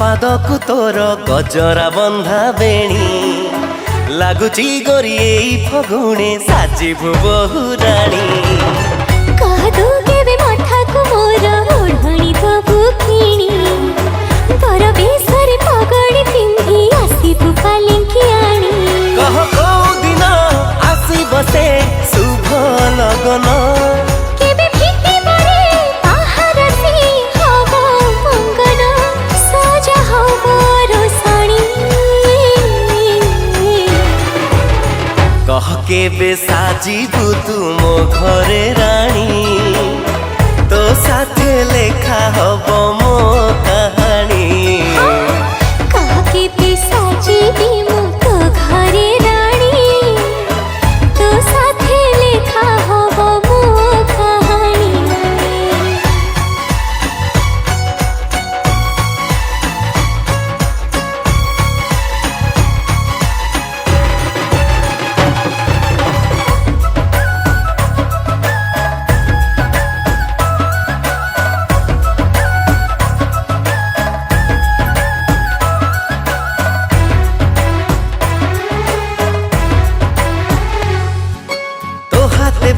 पादकु तोर गजरा बंधा बेणी लगुची गोरी एई फगुणे साजिबु बहु राणी कहदु केबे मठाकु मोर ओढ़णी दबु किणी बर बेसरे पगड़ी पिंधी आसिबु पालिंकी आणी कह को दिन आसी बसे शुभ लगन केबे फिटी बरे बाहर से हबो मंगन सजा हबो रोसणी कह केबे साजिबु तू मो घरे रानी तो साथे लेखा हब मो कहानी कह केबे साजिबी मु तो घरे रानी तो साथे लेखा हबो मो कहानी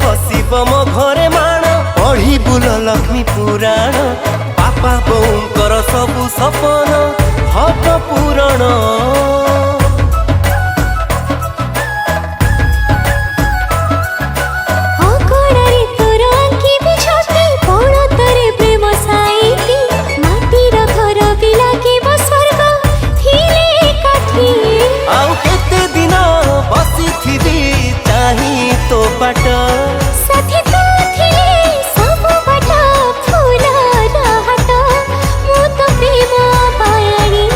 बसिब मो घरे माण पढ़ी बुल लक्ष्मी पुराण बापा बोऊंकर सबु सपन हब पूरण अगड़ारे तोर आंखी बिछती पौड़तरे प्रेम साईती माटीर घर भी लागिब स्वर्ग थिले एकाठी आउ केते दिन बसिथिबी चाही तो बाट साथी तो थिले सब बाट फूल रहट मु तो प्रेम पायाणी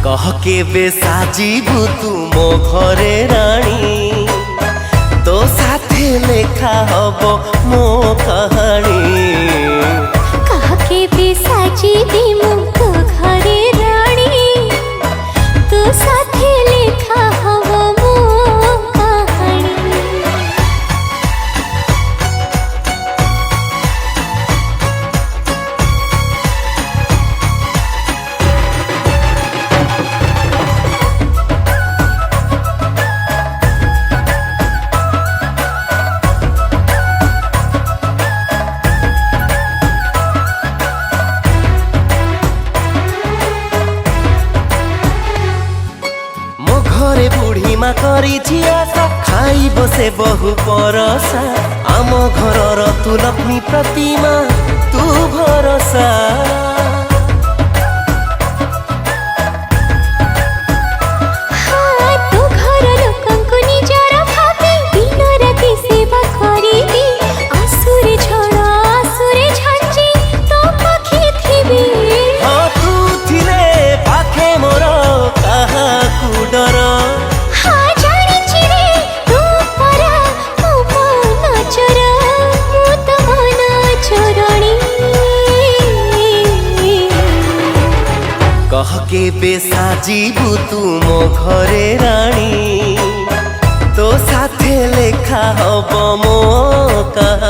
कह केबे साजिबु तू मो घरे रानी तो साथे लेखा हब मो कहानी कह केबे साजिबी मु तो घरे रानी तो साथे लेखा हबो मो कहानी मो घरे बुढ़ी मा करी आशा खाई बसे बहु परसा आम घर तू लक्ष्मी प्रतिमा तू भरसा हाँ तो घर लोकंकु निजर भाबी दिन राति सेवा करिबी आसुरे झड़ आसुरे झांची तो पाखी थिबी हाँ तू थिले पाखे मोर कहा कु डर हाँ जानिछि रे तू परा मो मन चोर मु तो मन चोरणी कह केबे साजिबु तू मो घरे रानी तो साथे लेखा हब मो कहानी।